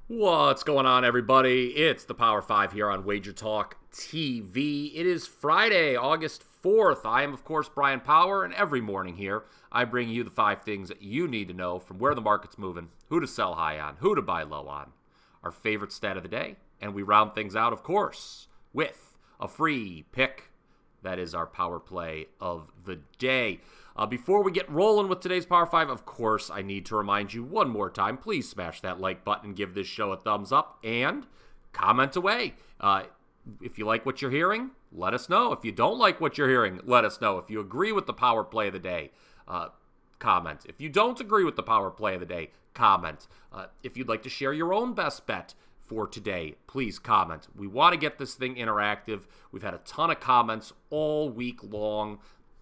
What's going on, everybody? It's the Power 5 here on Wager Talk TV. It is Friday, August 4th. I am, of course, Bryan Power, and every morning here, I bring you the 5 things that you need to know from where the market's moving, who to sell high on, who to buy low on, our favorite stat of the day, and we round things out, of course, with a free pick. That is our power play of the day. Before we get rolling with today's Power 5, of course, I need to remind you one more time, please smash that like button, give this show a thumbs up, and comment away. If you like what you're hearing, let us know. If you don't like what you're hearing, let us know. If you agree with the power play of the day, comment. If you don't agree with the power play of the day, comment. If you'd like to share your own best bet for today, please comment. We want to get this thing interactive. We've had a ton of comments all week long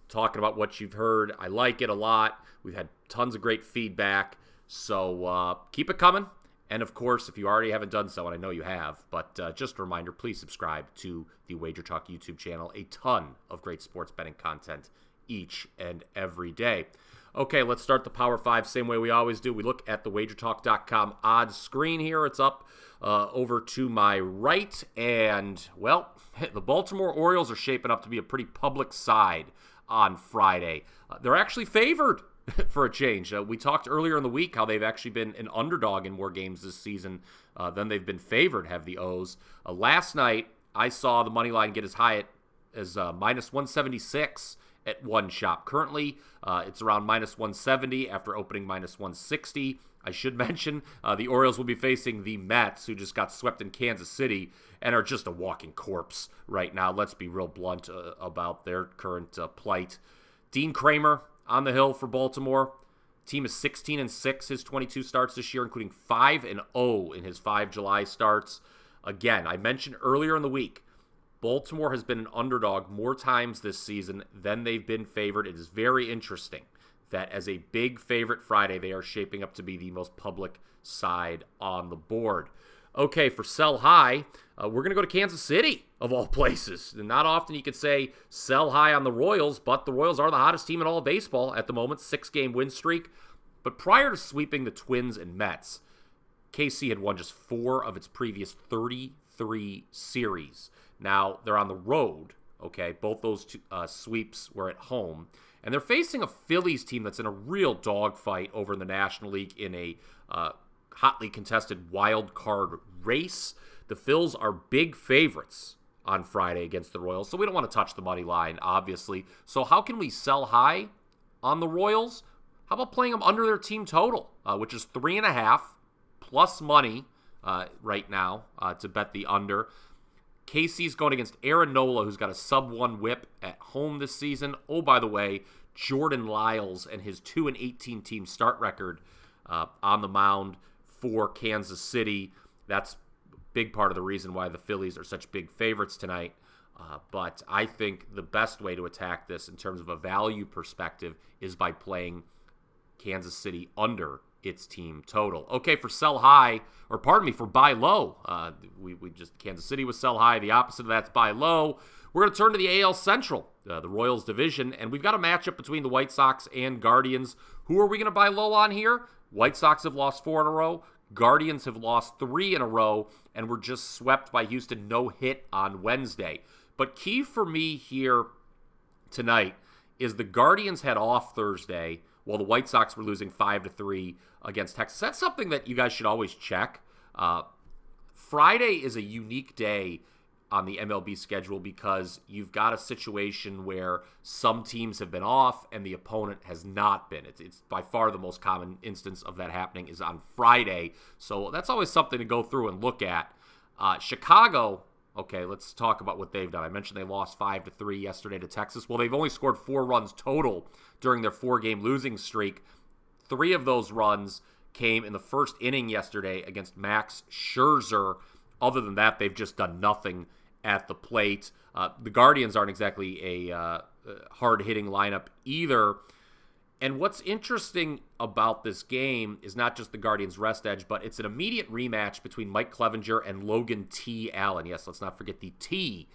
talking about what you've heard. I like it a lot. We've had tons of great feedback. So keep it coming. And of course, if you already haven't done so, and I know you have, but just a reminder, please subscribe to the Wager Talk YouTube channel. A ton of great sports betting content each and every day. Okay, let's start the Power 5 same way we always do. We look at the wagertalk.com odds screen here. It's up over to my right. And, well, the Baltimore Orioles are shaping up to be a pretty public side on Friday. They're actually favored for a change. We talked earlier in the week how they've actually been an underdog in more games this season than they've been favored, have the O's. Last night, I saw the money line get as high as minus 176 at one shop. Currently, it's around minus 170 after opening minus 160. I should mention the Orioles will be facing the Mets, who just got swept in Kansas City and are just a walking corpse right now. Let's be real blunt about their current plight. Dean Kramer on the hill for Baltimore. Team is 16-6 his 22 starts this year, including 5-0 in his 5 July starts. Again, I mentioned earlier in the week, Baltimore has been an underdog more times this season than they've been favored. It is very interesting that as a big favorite Friday, they are shaping up to be the most public side on the board. Okay, for sell high, we're going to go to Kansas City, of all places. And not often you could say sell high on the Royals, but the Royals are the hottest team in all of baseball at the moment, 6-game win streak. But prior to sweeping the Twins and Mets, KC had won just 4 of its previous 33 series. Now, they're on the road, okay? Both those sweeps were at home. And they're facing a Phillies team that's in a real dogfight over in the National League in a hotly contested wild card race. The Phils are big favorites on Friday against the Royals, so we don't want to touch the money line, obviously. So how can we sell high on the Royals? How about playing them under their team total, which is 3.5 plus money right now to bet the under. KC's going against Aaron Nola, who's got a sub-1 whip at home this season. Oh, by the way, Jordan Lyles and his 2-18 team start record on the mound for Kansas City. That's a big part of the reason why the Phillies are such big favorites tonight. But I think the best way to attack this in terms of a value perspective is by playing Kansas City under its team total. Okay, for sell high, or pardon me, for buy low. Kansas City was sell high. The opposite of that's buy low. We're going to turn to the AL Central, the Royals division, and we've got a matchup between the White Sox and Guardians. Who are we going to buy low on here? White Sox have lost 4 in a row. Guardians have lost 3 in a row, and were just swept by Houston, no hit on Wednesday. But key for me here tonight is the Guardians had off Thursday, while the White Sox were losing 5-3 against Texas. That's something that you guys should always check. Friday is a unique day on the MLB schedule because you've got a situation where some teams have been off and the opponent has not been. It's by far the most common instance of that happening is on Friday. So that's always something to go through and look at. Chicago, okay, let's talk about what they've done. I mentioned they lost 5-3 yesterday to Texas. Well, they've only scored 4 runs total during their 4-game losing streak. 3 of those runs came in the first inning yesterday against Max Scherzer. Other than that, they've just done nothing at the plate. The Guardians aren't exactly a hard-hitting lineup either. And what's interesting about this game is not just the Guardians' rest edge, but it's an immediate rematch between Mike Clevenger and Logan T. Allen. Yes, let's not forget the T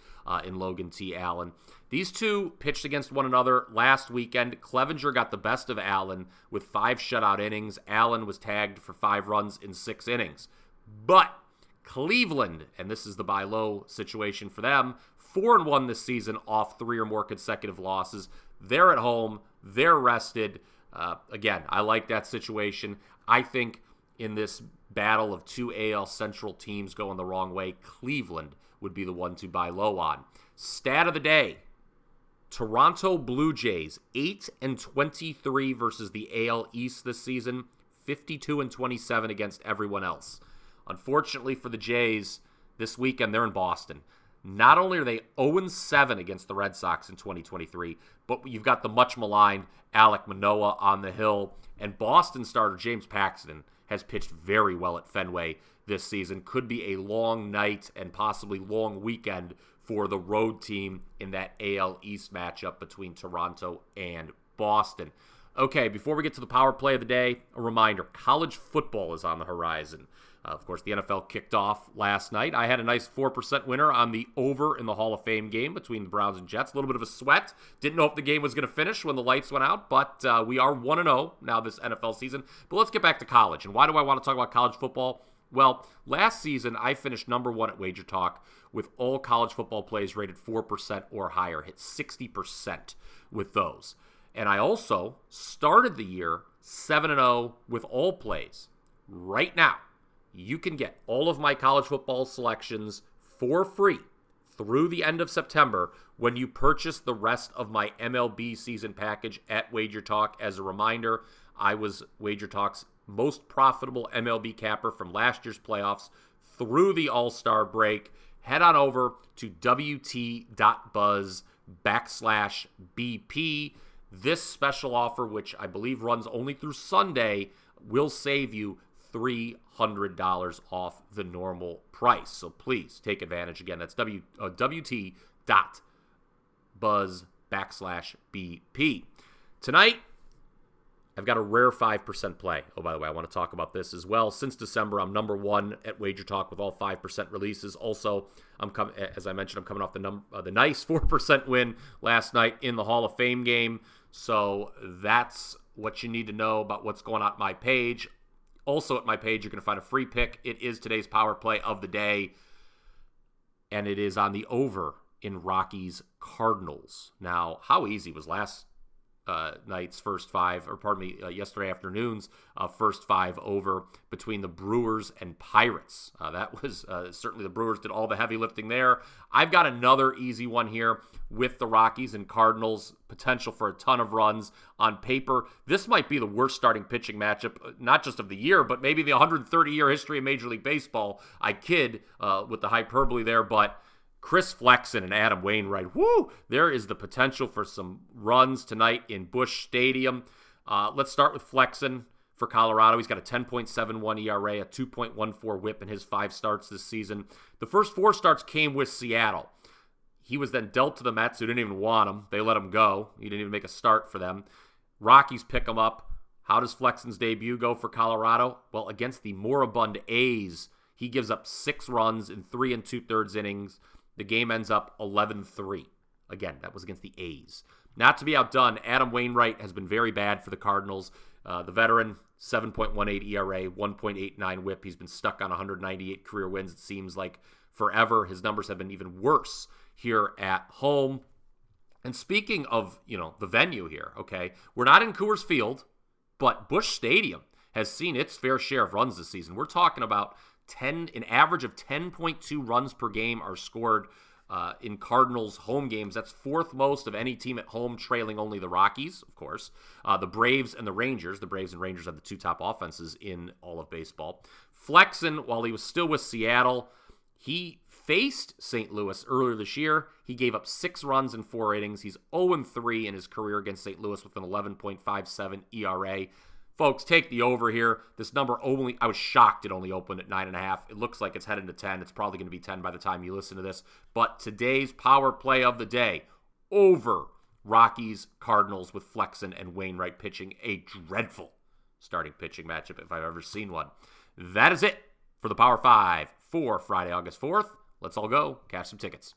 in Logan T. Allen. These two pitched against one another last weekend. Clevenger got the best of Allen with 5 shutout innings. Allen was tagged for 5 runs in 6 innings. But Cleveland, and this is the buy low situation for them, 4-1 this season off 3 or more consecutive losses. They're at home. They're rested. Again, I like that situation. I think in this battle of two AL Central teams going the wrong way, Cleveland would be the one to buy low on. Stat of the day, Toronto Blue Jays, 8-23 versus the AL East this season, 52-27 against everyone else. Unfortunately for the Jays, this weekend they're in Boston. Not only are they 0-7 against the Red Sox in 2023, but you've got the much maligned Alek Manoah on the hill, and Boston starter James Paxton has pitched very well at Fenway this season. Could be a long night and possibly long weekend for the road team in that AL East matchup between Toronto and Boston. Okay, before we get to the power play of the day, a reminder, college football is on the horizon. Of course, the NFL kicked off last night. I had a nice 4% winner on the over in the Hall of Fame game between the Browns and Jets. A little bit of a sweat. Didn't know if the game was going to finish when the lights went out, but we are 1-0 now this NFL season. But let's get back to college. And why do I want to talk about college football? Well, last season, I finished number 1 at Wager Talk with all college football plays rated 4% or higher. Hit 60% with those. And I also started the year 7-0 with all plays. Right now, you can get all of my college football selections for free through the end of September when you purchase the rest of my MLB season package at Wager Talk. As a reminder, I was Wager Talk's most profitable MLB capper from last year's playoffs through the All-Star break. Head on over to wt.buzz/BP. This special offer, which I believe runs only through Sunday, will save you $300 off the normal price. So please take advantage. Again, that's wt.buzz/BP. Tonight, I've got a rare 5% play. Oh, by the way, I want to talk about this as well. Since December, I'm number 1 at Wager Talk with all 5% releases. Also, as I mentioned, I'm coming off the nice 4% win last night in the Hall of Fame game. So that's what you need to know about what's going on at my page. Also at my page, you're going to find a free pick. It is today's power play of the day, and it is on the over in Rockies Cardinals. Now, how easy was last night's first 5, or pardon me, yesterday afternoon's first 5 over between the Brewers and Pirates. That was certainly the Brewers did all the heavy lifting there. I've got another easy one here with the Rockies and Cardinals, potential for a ton of runs on paper. This might be the worst starting pitching matchup, not just of the year, but maybe the 130-year history of Major League Baseball. I kid with the hyperbole there, but Chris Flexen and Adam Wainwright, woo! There is the potential for some runs tonight in Busch Stadium. Let's start with Flexen for Colorado. He's got a 10.71 ERA, a 2.14 whip in his 5 starts this season. The first 4 starts came with Seattle. He was then dealt to the Mets, who didn't even want him. They let him go. He didn't even make a start for them. Rockies pick him up. How does Flexen's debut go for Colorado? Well, against the moribund A's, he gives up 6 runs in 3 2/3 innings. The game ends up 11-3. Again, that was against the A's. Not to be outdone, Adam Wainwright has been very bad for the Cardinals. The veteran, 7.18 ERA, 1.89 whip. He's been stuck on 198 career wins, it seems like forever. His numbers have been even worse here at home. And speaking of, the venue here, okay, we're not in Coors Field, but Busch Stadium has seen its fair share of runs this season. We're talking about an average of 10.2 runs per game are scored in Cardinals home games. That's 4th most of any team at home, trailing only the Rockies, of course. The Braves and the Rangers. The Braves and Rangers have the 2 top offenses in all of baseball. Flexen, while he was still with Seattle, he faced St. Louis earlier this year. He gave up 6 runs in 4 innings. He's 0-3 in his career against St. Louis with an 11.57 ERA. Folks, take the over here. This number I was shocked it only opened at 9.5. It looks like it's heading to 10. It's probably going to be 10 by the time you listen to this. But today's power play of the day, over Rockies Cardinals with Flexen and Wainwright pitching, a dreadful starting pitching matchup if I've ever seen one. That is it for the Power 5 for Friday, August 4th. Let's all go cash some tickets.